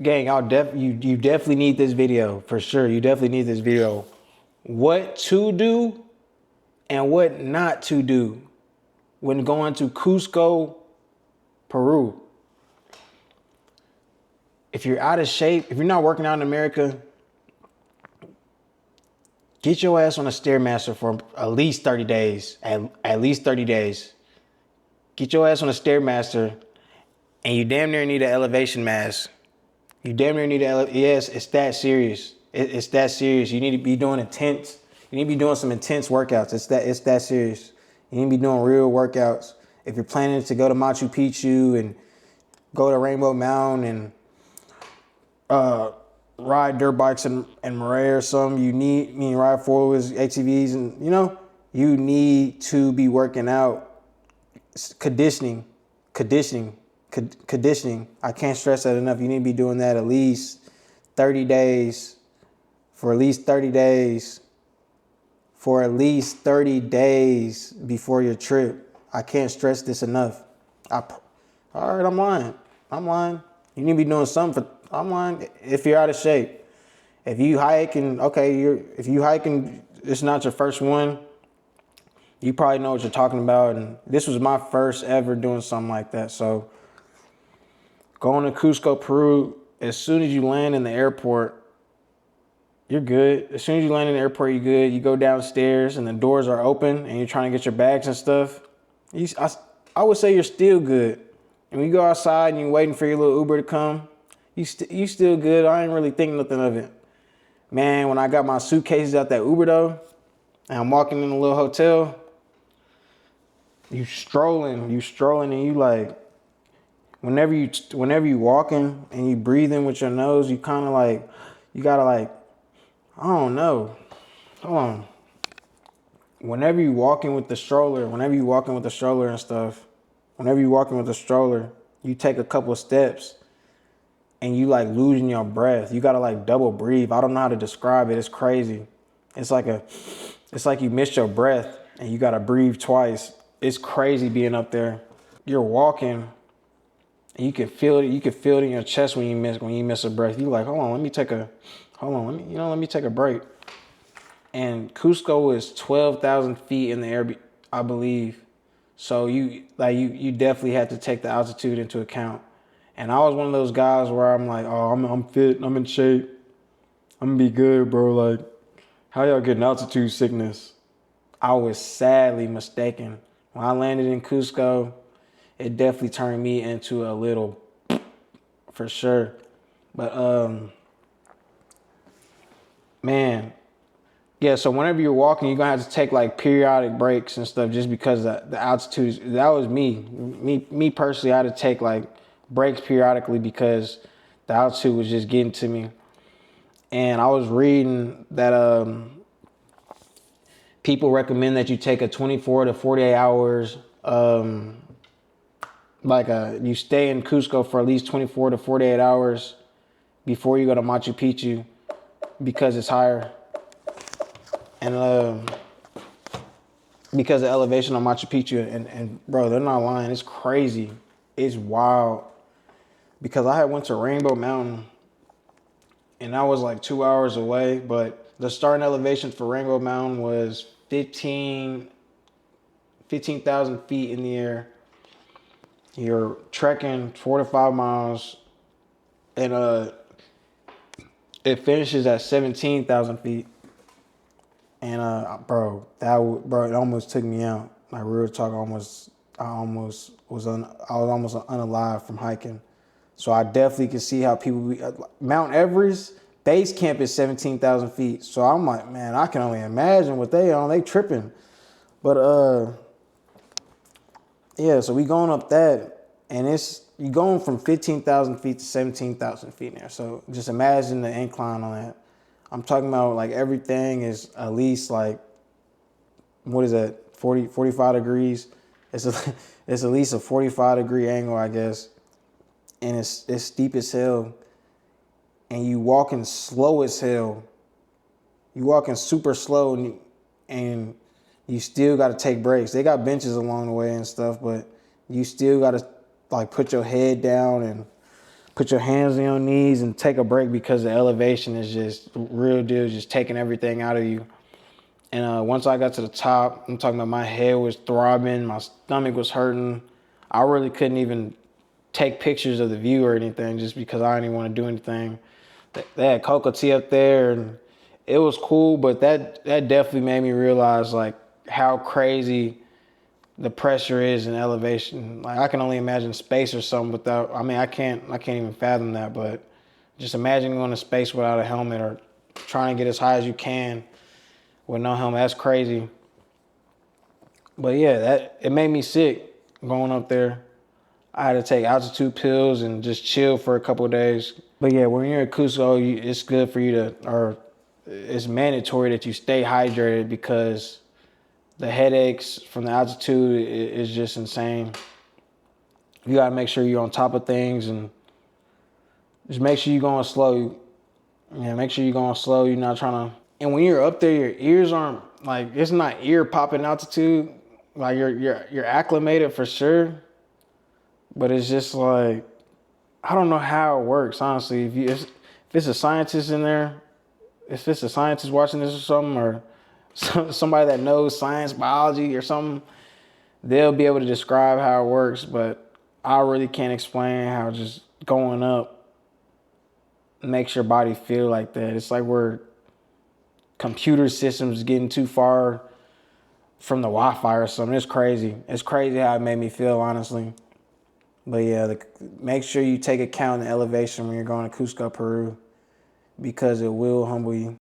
gang, you definitely need this video for sure. You definitely need this video. What to do and what not to do when going to Cusco, Peru. If you're out of shape, if you're not working out in America, get your ass on a Stairmaster for at least 30 days. At least 30 days. Get your ass on a Stairmaster, and you damn near need an elevation mask. You damn near need yes, it's that serious. It's that serious. You need to be doing intense. You need to be doing some intense workouts. It's that serious. You need to be doing real workouts. If you're planning to go to Machu Picchu and go to Rainbow Mountain and ride dirt bikes and Marais or something, ride four wheels, ATVs, and you need to be working out, conditioning. Conditioning. I can't stress that enough. You need to be doing that at least 30 days, for at least 30 days, before your trip. I can't stress this enough. All right, I'm lying. You need to be doing something I'm lying. If you're out of shape, if you hiking, it's not your first one. You probably know what you're talking about. And this was my first ever doing something like that. So going to Cusco, Peru, as soon as you land in the airport, you're good. As soon as you land in the airport, you're good. You go downstairs and the doors are open and you're trying to get your bags and stuff. I would say you're still good. And when you go outside and you're waiting for your little Uber to come, you still good. I ain't really thinking nothing of it. Man, when I got my suitcases out that Uber though, and I'm walking in a little hotel, you strolling and you like, whenever you walking and you breathing with your nose, you kind of like, you gotta like, I don't know. Hold on. Whenever you walking with the stroller and stuff, you take a couple of steps and you like losing your breath. You gotta like double breathe. I don't know how to describe it. It's crazy. It's like you missed your breath and you gotta breathe twice. It's crazy being up there. You're walking and you can feel it. You can feel it in your chest when you miss a breath. You like, let me take a break. And Cusco is 12,000 feet in the air, I believe. So you definitely have to take the altitude into account. And I was one of those guys where I'm like, oh, I'm fit, I'm in shape, I'm gonna be good, bro. Like, how y'all getting altitude sickness? I was sadly mistaken. When I landed in Cusco, it definitely turned me into a little, for sure. But man, yeah. So whenever you're walking, you're gonna have to take like periodic breaks and stuff, just because the altitude. That was me personally. I had to take like breaks periodically because the altitude was just getting to me. And I was reading that people recommend that you take a 24 to 48 hours, you stay in Cusco for at least 24 to 48 hours before you go to Machu Picchu, because it's higher. And because of elevation on Machu Picchu, and bro, they're not lying. It's crazy. It's wild. Because I had went to Rainbow Mountain and I was like 2 hours away, but the starting elevation for Rainbow Mountain was 15,000 feet in the air. You're trekking 4 to 5 miles, and it finishes at 17,000 feet. And it almost took me out. Like real talk, I was almost unalive from hiking. So I definitely can see how people Mount Everest base camp is 17,000 feet. So I'm like, man, I can only imagine what they tripping. But yeah, so we going up that, and you going from 15,000 feet to 17,000 feet in there. So just imagine the incline on that. I'm talking about like everything is at least like, what is that, 45 degrees? It's at least a 45 degree angle, I guess. And it's steep as hell. And you walking slow as hell. You walking super slow, and you still got to take breaks. They got benches along the way and stuff, but you still got to like put your head down and put your hands on your knees and take a break because the elevation is just real deal, just taking everything out of you. And once I got to the top, I'm talking about my head was throbbing, my stomach was hurting. I really couldn't even take pictures of the view or anything just because I didn't even want to do anything. They had cocoa tea up there and it was cool, but that definitely made me realize like how crazy the pressure is in elevation. Like I can only imagine space or something without, I mean, I can't even fathom that, but just imagine going to space without a helmet or trying to get as high as you can with no helmet. That's crazy. But yeah, it made me sick going up there. I had to take altitude pills and just chill for a couple of days. But yeah, when you're in Cusco, it's good for you to, or it's mandatory that you stay hydrated because the headaches from the altitude is just insane. You gotta make sure you're on top of things and just make sure you're going slow. Yeah, make sure you're going slow. You're not trying to. And when you're up there, your ears aren't like it's not ear popping altitude. Like you're acclimated for sure, but it's just like I don't know how it works honestly. If it's a scientist in there, if it's a scientist watching this or something, or somebody that knows science, biology, or something, they'll be able to describe how it works. But I really can't explain how just going up makes your body feel like that. It's like we're computer systems getting too far from the Wi-Fi or something. It's crazy. It's crazy how it made me feel, honestly. But yeah, make sure you take account of the elevation when you're going to Cusco, Peru, because it will humble you.